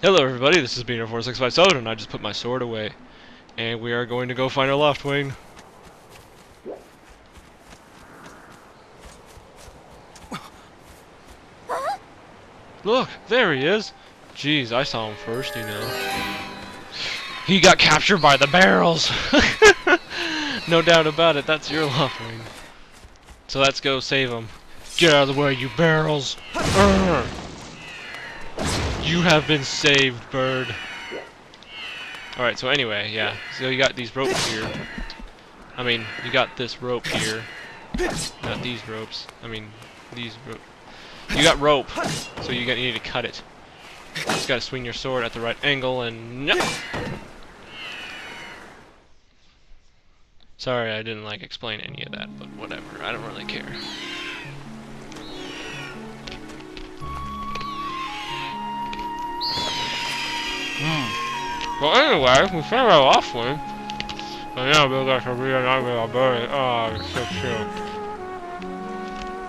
Hello everybody, this is Beaner4657 and I just put my sword away. And we are going to go find our loft wing. Look, there he is! Jeez, I saw him first, you know. He got captured by the barrels! No doubt about it, that's your loft wing. So let's go save him. Get out of the way, you barrels! Urgh. You have been saved, bird. Alright, so anyway, yeah. So you got these ropes here. I mean, you got this rope here. Not these ropes. I mean, these ropes. You got rope, so you need to cut it. You just gotta swing your sword at the right angle and... No! Sorry, I didn't, like, explain any of that, but whatever. I don't really care. Well, anyway, we found our loft wing. And now we got to reunite with our bird. Oh, it's so cute.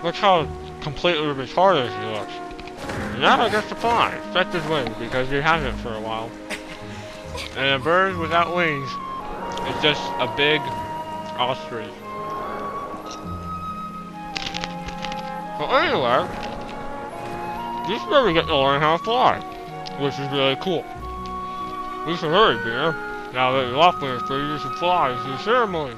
Look how completely retarded he looks. And now I get to fly. That's his wings, because he hasn't for a while. And a bird without wings is just a big ostrich. Well, anyway, this is where we get to learn how to fly, which is really cool. We should hurry, Beer. Now that your loft wing is free, you should fly to the ceremony.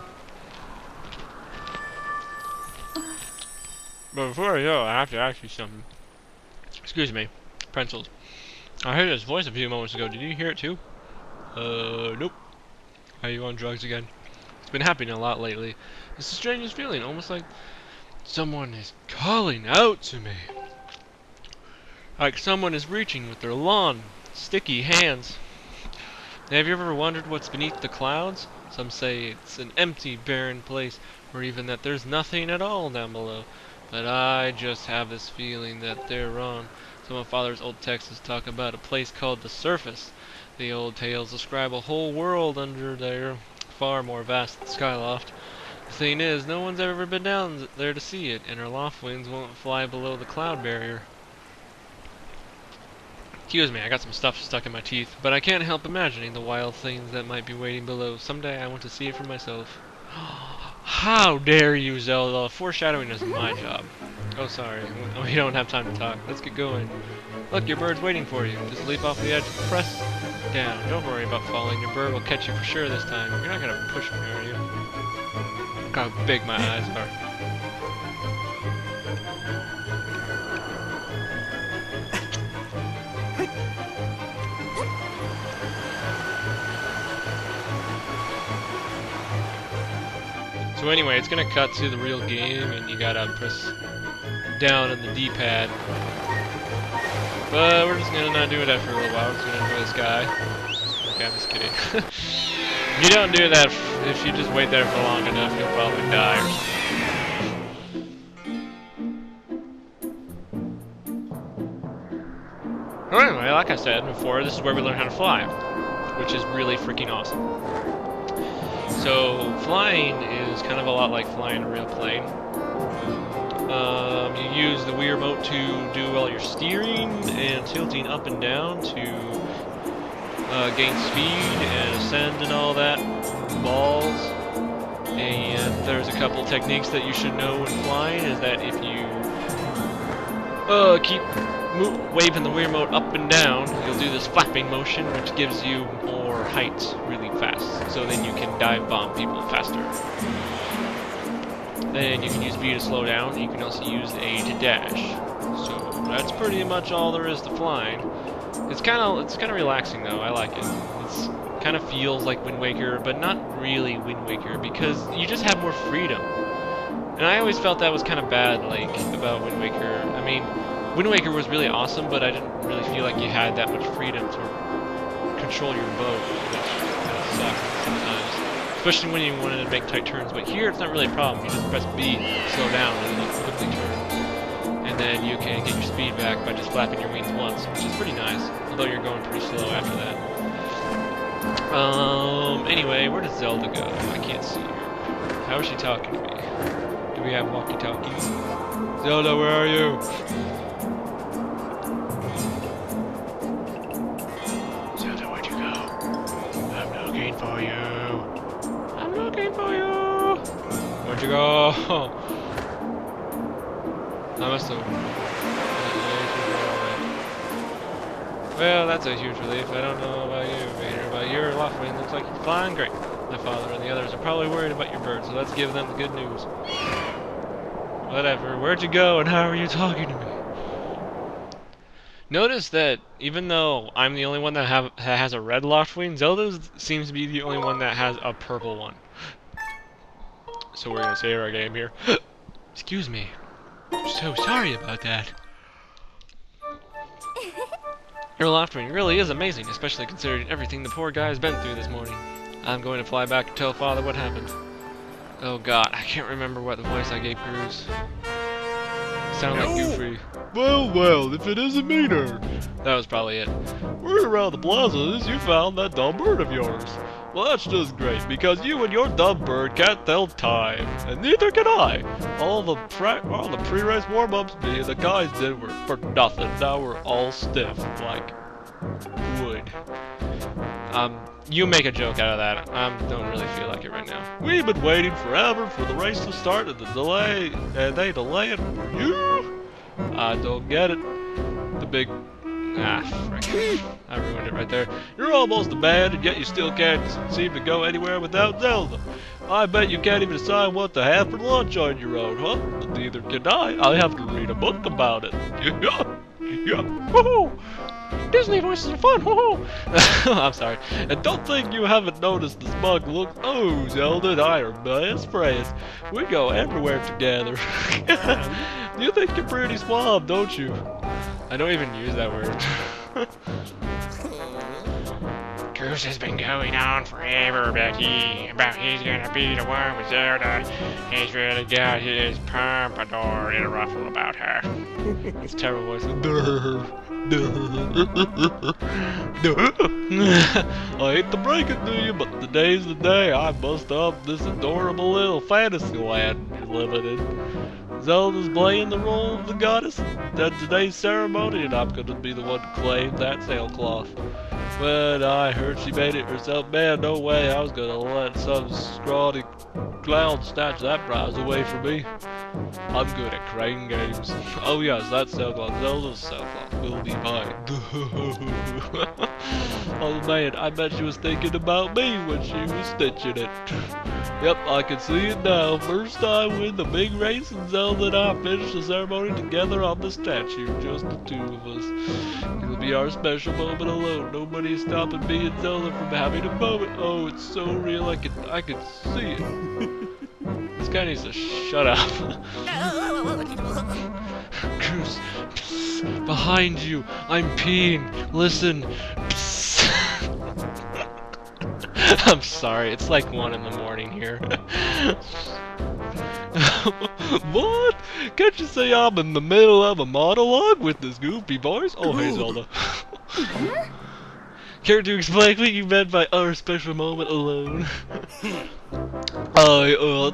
But before I go, I have to ask you something. Excuse me, pencils. I heard his voice a few moments ago. Did you hear it too? Nope. Are you on drugs again? It's been happening a lot lately. It's the strangest feeling, almost like someone is calling out to me. Like someone is reaching with their long, sticky hands. Have you ever wondered what's beneath the clouds? Some say it's an empty, barren place, or even that there's nothing at all down below. But I just have this feeling that they're wrong. Some of Father's old texts talk about a place called the surface. The old tales describe a whole world under there, far more vast than Skyloft. The thing is, no one's ever been down there to see it, and our loft wings won't fly below the cloud barrier. Excuse me, I got some stuff stuck in my teeth, but I can't help imagining the wild things that might be waiting below. Someday I want to see it for myself. How dare you, Zelda? Foreshadowing is my job. Oh, sorry. We don't have time to talk. Let's get going. Look, your bird's waiting for you. Just leap off the edge. Press down. Don't worry about falling. Your bird will catch you for sure this time. You're not gonna push me, are you? Look how big my eyes are. So anyway, it's gonna cut to the real game, and you gotta press down on the D-pad. But we're just gonna not do that for a little while. We're just gonna enjoy this guy. Okay, I'm just kidding. You don't do that if you just wait there for long enough, you'll probably die or something. So anyway, like I said before, this is where we learn how to fly, which is really freaking awesome. So, flying is kind of a lot like flying a real plane. You use the Wii remote to do all your steering and tilting up and down to gain speed and ascend and all that balls. And there's a couple techniques that you should know when flying, is that if you keep waving the Wii remote up and down, you'll do this flapping motion, which gives you more height really fast, so then you can dive bomb people faster. Then you can use B to slow down. You can also use A to dash. So that's pretty much all there is to flying. It's kind of relaxing though. I like it. It's kind of feels like Wind Waker, but not really Wind Waker, because you just have more freedom. And I always felt that was kind of bad, like, about Wind Waker. I mean, Wind Waker was really awesome, but I didn't really feel like you had that much freedom to control your boat, which kind of sucked sometimes. Especially when you wanted to make tight turns. But here, it's not really a problem. You just press B, slow down, and then you quickly turn. And then you can get your speed back by just flapping your wings once, which is pretty nice. Although you're going pretty slow after that. Anyway, where does Zelda go? I can't see her. How is she talking to me? Do we have walkie-talkies? Zelda, where are you? Oh, I must have. Well, that's a huge relief. I don't know about you, Vader, but your Loftwing looks like you're flying great. My father and the others are probably worried about your bird, so let's give them the good news. Whatever. Where'd you go, and how are you talking to me? Notice that even though I'm the only one that has a red Loftwing, Zelda seems to be the only one that has a purple one. So we're gonna save our game here. Excuse me. I'm so sorry about that. Your Loftwing really is amazing, especially considering everything the poor guy has been through this morning. I'm going to fly back and tell Father what happened. Oh god, I can't remember what the voice I gave Cruz. Sound like Goofy. Well, well, if it isn't me, nerd. That was probably it. Word around the plaza is you found that dumb bird of yours. Well, that's just great, because you and your dumb bird can't tell time, and neither can I. All the pre-race warm-ups me and the guys did were for nothing. Now we're all stiff, like wood. You make a joke out of that. I don't really feel like it right now. We've been waiting forever for the race to start, and they delay it for you. I don't get it. The big... frick. I ruined it right there. You're almost a man, and yet you still can't seem to go anywhere without Zelda. I bet you can't even decide what to have for lunch on your own, huh? But neither can I. I have to read a book about it. Yeah. Woohoo! Disney voices are fun! Woohoo! I'm sorry. And don't think you haven't noticed the smug look. Oh, Zelda and I are best friends. We go everywhere together. You think you're pretty suave, don't you? I don't even use that word. Goose has been going on forever about he's gonna be the one with Zelda. He's really got his pompadour in a ruffle about her. It's terrible voice. I hate to break it to you, but today's the day I bust up this adorable little fantasy land you're living in. Zelda's playing the role of the goddess at today's ceremony, and I'm gonna be the one to claim that sailcloth. But I heard she made it herself. Man, no way I was gonna let some scrawny clown snatch that prize away from me. I'm good at crane games. Oh yes, that sailcloth, Zelda's sailcloth will be mine. Oh man, I bet she was thinking about me when she was stitching it. Yep, I can see it now. First time win the big race, and Zelda and I finished the ceremony together on the statue, just the two of us. It'll be our special moment alone. Nobody's stopping me and Zelda from having a moment. Oh, it's so real, I can see it. This guy needs to shut up. Cruz, psst, behind you. I'm peeing. Listen. I'm sorry, it's like 1 in the morning here. What? Can't you say I'm in the middle of a monologue with this goofy voice? Oh, hey, Zelda. Care to explain what you meant by our special moment alone?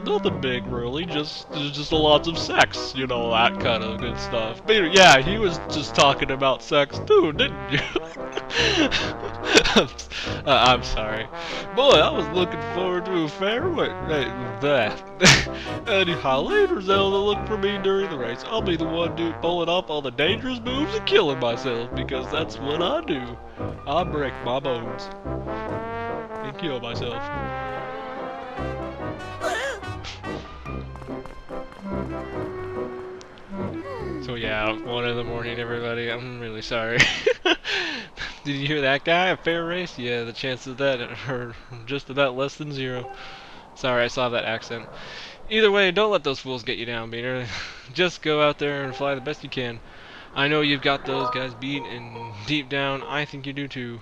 Nothing big really, just a lot of sex, you know, that kind of good stuff. Peter, yeah, he was just talking about sex too, didn't you? I'm sorry. Boy, I was looking forward to a fair wait. Anyhow, later Zelda, look for me during the race. I'll be the one dude pulling off all the dangerous moves and killing myself, because that's what I do. I break my bones and kill myself. So yeah, 1 in the morning, everybody. I'm really sorry. Did you hear that guy? A fair race? Yeah, the chances of that are just about less than 0. Sorry, I saw that accent. Either way, don't let those fools get you down, Beaner. Just go out there and fly the best you can. I know you've got those guys beat, and deep down, I think you do too.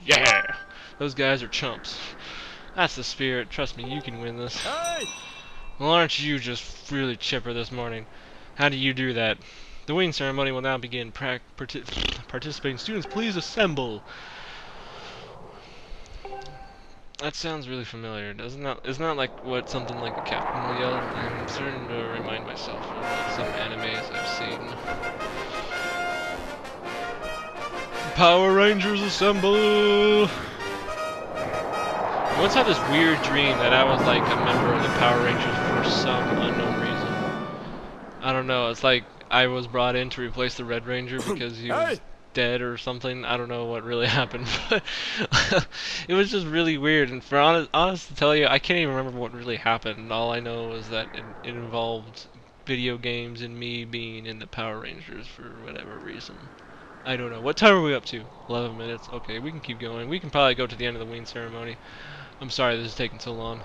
Yeah! Those guys are chumps. That's the spirit. Trust me, you can win this. Hey! Well, aren't you just really chipper this morning? How do you do that? The wing ceremony will now begin. Participating students, please assemble. That sounds really familiar. Isn't that like what something like a captain will yell? I'm starting to remind myself of like some animes I've seen. Power Rangers assemble! once had this weird dream that I was like a member of the Power Rangers for some unknown reason. I don't know, it's like I was brought in to replace the Red Ranger because he was dead or something. I don't know what really happened, but it was just really weird. And for honest to tell you, I can't even remember what really happened. All I know is that it involved video games and me being in the Power Rangers for whatever reason. I don't know. What time are we up to? 11 minutes. Okay, we can keep going. We can probably go to the end of the wean ceremony. I'm sorry this is taking so long.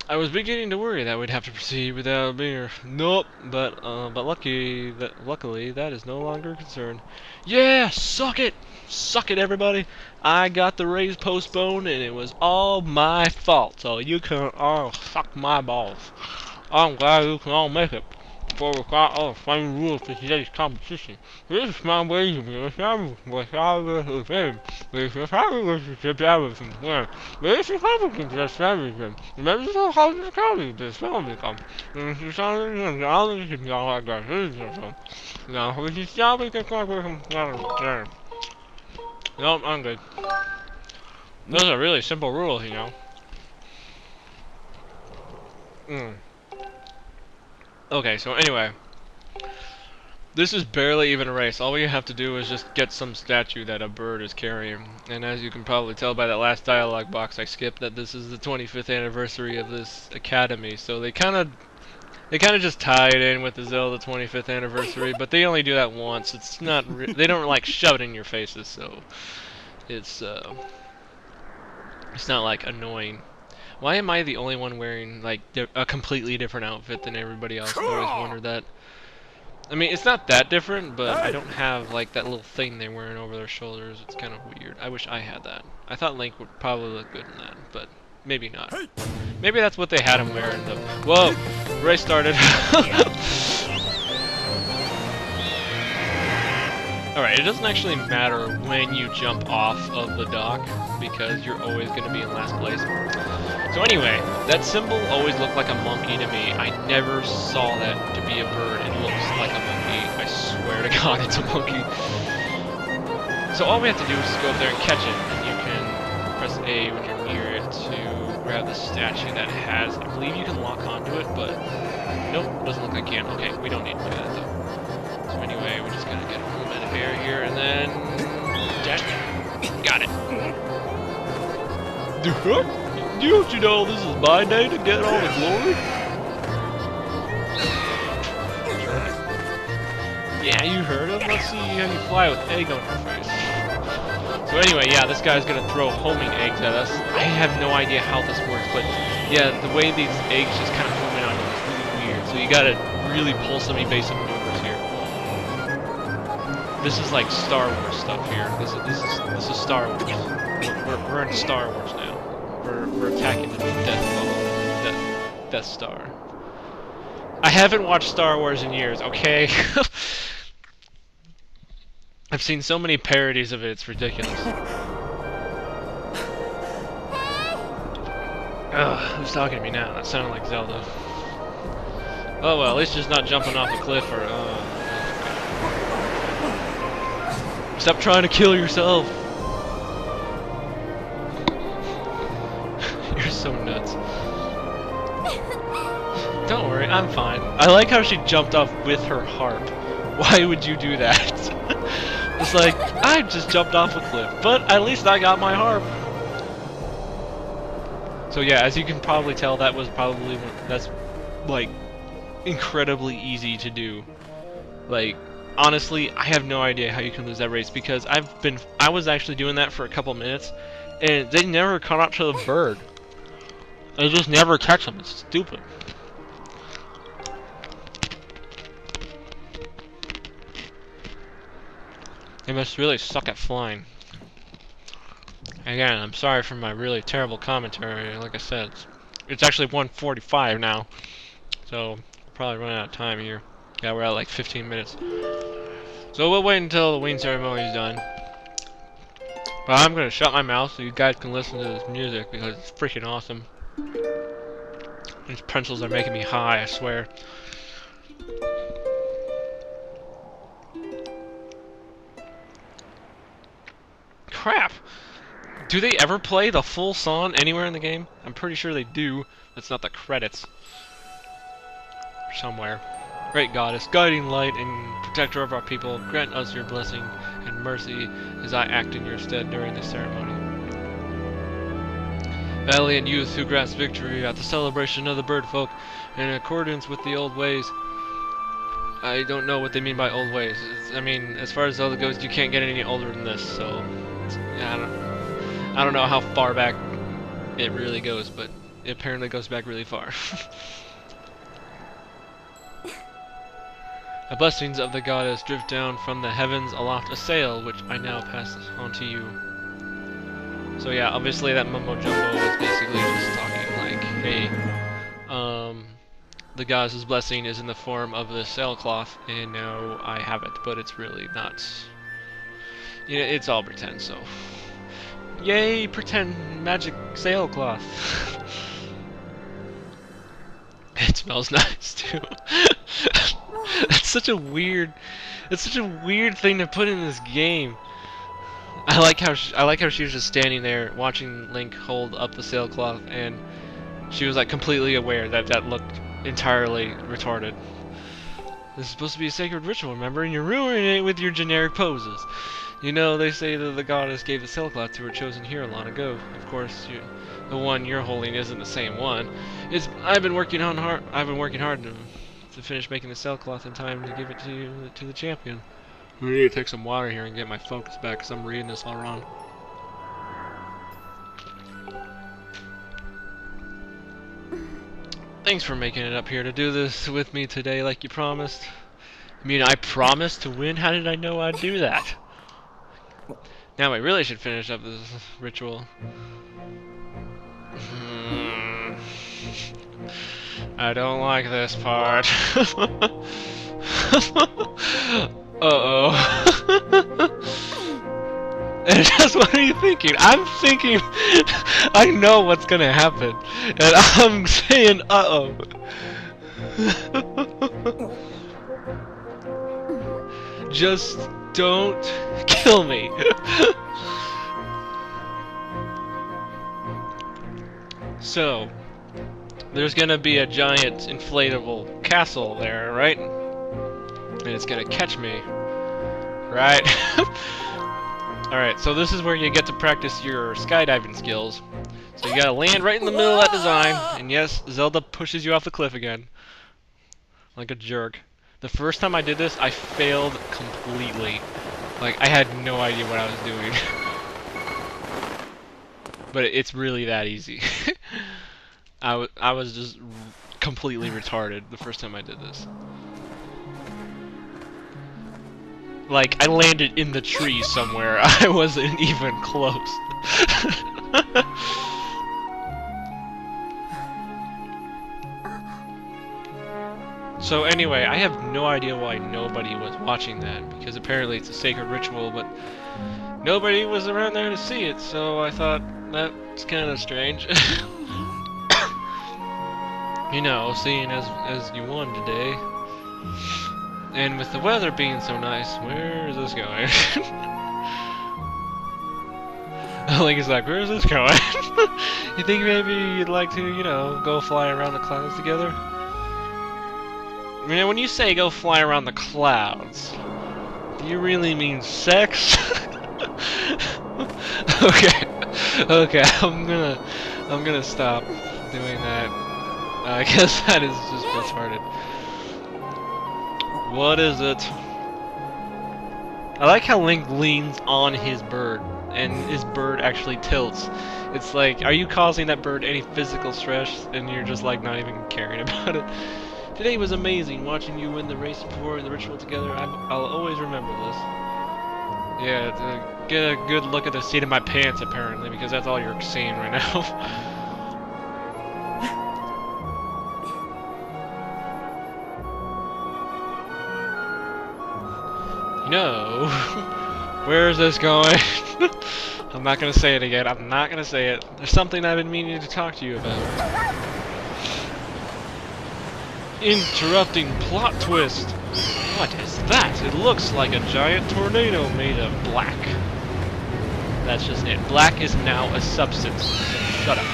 I was beginning to worry that we'd have to proceed without a beer. Nope, but luckily that is no longer a concern. Yeah, suck it! Suck it, everybody! I got the raise postponed, and it was all my fault, so you can all suck my balls. I'm glad you can all make it. For we got all the same rules for today's competition. This is my way to be established without the fame. This is how we wish to establish them. This is how we can establish them. This is how the county this will become. This is how the knowledge is not like that. Now we can establish the corporation. Nope, I'm good. Those are really simple rules, you know. Okay, so anyway, this is barely even a race. All we have to do is just get some statue that a bird is carrying. And as you can probably tell by that last dialogue box I skipped, that this is the 25th anniversary of this academy. So they kind of just tie it in with the Zelda 25th anniversary, but they only do that once. It's not they don't like shove it in your faces, so it's not like annoying. Why am I the only one wearing like a completely different outfit than everybody else? I always wondered that. I mean, it's not that different, but I don't have like that little thing they're wearing over their shoulders. It's kind of weird. I wish I had that. I thought Link would probably look good in that, but maybe not. Maybe that's what they had him wearing though. Whoa! Race started. Alright, it doesn't actually matter when you jump off of the dock, because you're always going to be in last place. So anyway, that symbol always looked like a monkey to me. I never saw that to be a bird. It looks like a monkey. I swear to God, it's a monkey. So all we have to do is just go up there and catch it, and you can press A when you're near it to grab the statue that has, I believe you can lock onto it, but nope, doesn't look like you can. Okay, we don't need to do that though. So anyway, we're just gonna get a little bit of air here, and then dash it. Got it. Don't you know this is my day to get all the glory? Yeah, you heard him. Let's see how you fly with egg on your face. So anyway, yeah, this guy's gonna throw homing eggs at us. I have no idea how this works, but yeah, the way these eggs just kind of home in on you is really weird. So you gotta really pull some evasive maneuvers here. This is like Star Wars stuff here. This is Star Wars. We're in Star Wars now. We're attacking the Death Star. I haven't watched Star Wars in years, okay? I've seen so many parodies of it, it's ridiculous. Ugh, who's talking to me now? That sounded like Zelda. Oh well, at least just not jumping off a cliff or... Stop trying to kill yourself! You're so nuts. Don't worry, I'm fine. I like how she jumped off with her harp. Why would you do that? It's like, I just jumped off a cliff, but at least I got my harp. So yeah, as you can probably tell, that's like incredibly easy to do. Like, honestly, I have no idea how you can lose that race, because I was actually doing that for a couple minutes, and they never caught up to the bird. They just never catch them. It's stupid. They must really suck at flying. Again, I'm sorry for my really terrible commentary. Like I said, it's actually 1:45 now, so we're probably running out of time here. Yeah, we're at like 15 minutes. So we'll wait until the wean ceremony is done. But I'm gonna shut my mouth so you guys can listen to this music, because it's freaking awesome. These pretzels are making me high, I swear. Crap! Do they ever play the full song anywhere in the game? I'm pretty sure they do. That's not the credits. Somewhere. Great goddess, guiding light and protector of our people, grant us your blessing and mercy as I act in your stead during this ceremony. Valiant youth who grasp victory at the celebration of the bird folk in accordance with the old ways. I don't know what they mean by old ways. I mean, as far as Zelda goes, you can't get any older than this, so I don't know how far back it really goes, but it apparently goes back really far. The blessings of the goddess drift down from the heavens aloft a sail, which I now pass on to you. So yeah, obviously that mumbo jumbo is basically just talking like, hey, the goddess's blessing is in the form of the sailcloth, and now I have it, but it's really not. You know, it's all pretend, so. Yay, pretend magic sailcloth. It smells nice too. It's such a weird thing to put in this game. I like how she was just standing there watching Link hold up the sailcloth, and she was like completely aware that that looked entirely retarded. This is supposed to be a sacred ritual, remember? And you're ruining it with your generic poses. You know, they say that the goddess gave the sailcloth to her chosen hero long ago. Of course, the one you're holding isn't the same one. I've been working hard to finish making the sailcloth in time to give it to the champion. I need to take some water here and get my focus back, because I'm reading this all wrong. Thanks for making it up here to do this with me today like you promised. I mean, I promised to win? How did I know I'd do that? Now I really should finish up this ritual. I don't like this part. Uh-oh. And just what are you thinking? I'm thinking I know what's gonna happen. And I'm saying uh-oh. Just don't kill me. So, there's gonna be a giant inflatable castle there, right? And it's gonna catch me, right? Alright, so this is where you get to practice your skydiving skills. So you gotta land right in the middle of that design, and yes, Zelda pushes you off the cliff again. Like a jerk. The first time I did this, I failed completely. Like, I had no idea what I was doing. But it's really that easy. I was just completely retarded the first time I did this. Like, I landed in the tree somewhere. I wasn't even close. So anyway, I have no idea why nobody was watching that, because apparently it's a sacred ritual, but nobody was around there to see it, so I thought that's kind of strange. You know, seeing as you won today. And with the weather being so nice, where is this going? Link is like, where is this going? You think maybe you'd like to, you know, go fly around the clouds together? I mean, when you say go fly around the clouds, do you really mean sex? Okay, I'm gonna stop doing that. I guess that is just retarded. What is it? I like how Link leans on his bird, and his bird actually tilts. It's like, are you causing that bird any physical stress, and you're just like not even caring about it? Today was amazing, watching you win the race before the ritual together. I'll always remember this. Yeah, to get a good look at the seat of my pants, apparently, because that's all you're seeing right now. No. Where is this going? I'm not gonna say it again. I'm not gonna say it. There's something I've been meaning to talk to you about. Interrupting plot twist. What is that? It looks like a giant tornado made of black. That's just it. Black is now a substance. So shut up.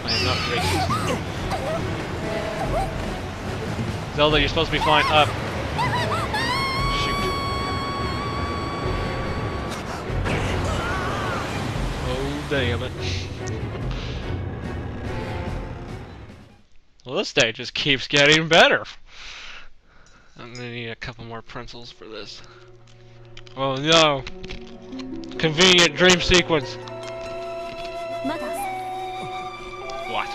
I am not racist. Zelda, you're supposed to be flying up. Shoot. Oh, damn it. Well, this day just keeps getting better. I'm gonna need a couple more pretzels for this. Oh no! Convenient dream sequence! What?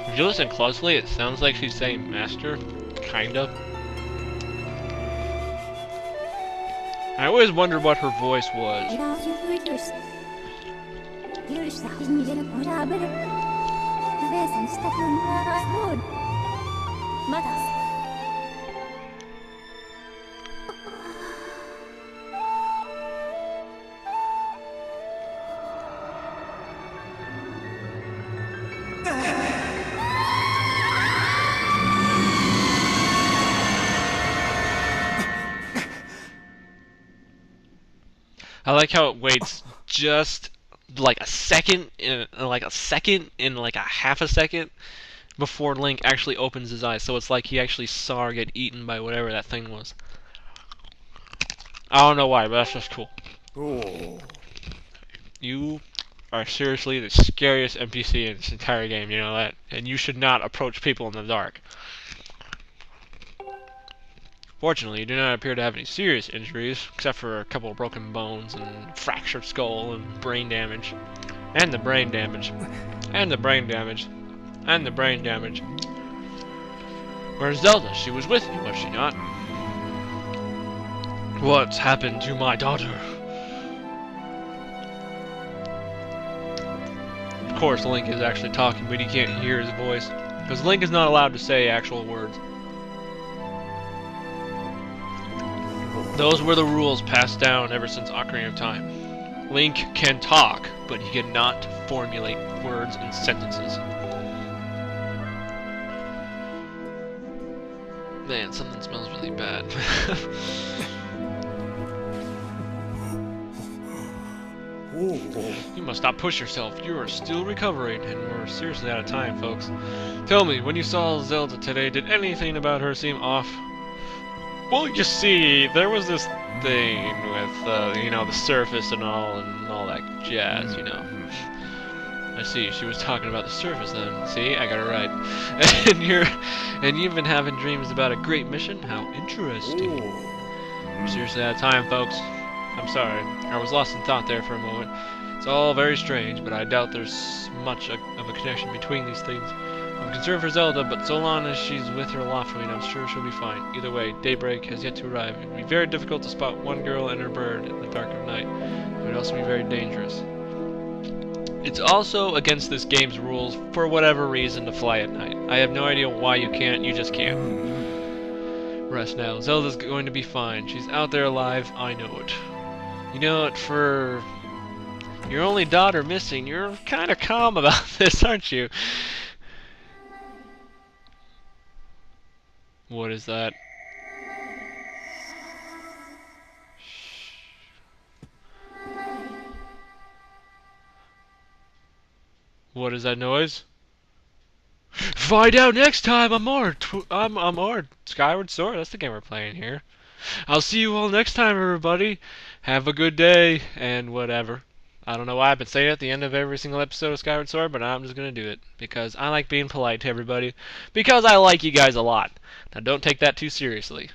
If you listen closely, it sounds like she's saying master. Kind of. I always wondered what her voice was. I like how it waits just like a second, like a half a second before Link actually opens his eyes. So it's like he actually saw her get eaten by whatever that thing was. I don't know why, but that's just cool. Oh. You are seriously the scariest NPC in this entire game, you know that? And you should not approach people in the dark. Fortunately, you do not appear to have any serious injuries, except for a couple of broken bones and fractured skull and brain damage. And the brain damage. And the brain damage. And the brain damage. Where's Zelda? She was with you, was she not? What's happened to my daughter? Of course, Link is actually talking, but he can't hear his voice. Because Link is not allowed to say actual words. Those were the rules passed down ever since Ocarina of Time. Link can talk, but he cannot formulate words and sentences. Man, something smells really bad. You must not push yourself. You are still recovering, and we're seriously out of time, folks. Tell me, when you saw Zelda today, did anything about her seem off? Well, you see, there was this thing with, you know, the surface and all that jazz, you know. I see, she was talking about the surface then. See, I got it right. And you've been having dreams about a great mission? How interesting. I'm seriously out of time, folks. I'm sorry. I was lost in thought there for a moment. It's all very strange, but I doubt there's much of a connection between these things. I'm concerned for Zelda, but so long as she's with her Loftwing, I'm sure she'll be fine. Either way, daybreak has yet to arrive. It would be very difficult to spot one girl and her bird in the dark of night. It would also be very dangerous. It's also against this game's rules, for whatever reason, to fly at night. I have no idea why you can't, you just can't. Rest now. Zelda's going to be fine. She's out there alive, I know it. You know it, for your only daughter missing, you're kind of calm about this, aren't you? What is that? What is that noise? Find out next time on more. I'm more Skyward Sword. That's the game we're playing here. I'll see you all next time, everybody. Have a good day and whatever. I don't know why I've been saying it at the end of every single episode of Skyward Sword, but I'm just gonna do it because I like being polite to everybody. Because I like you guys a lot. Now don't take that too seriously.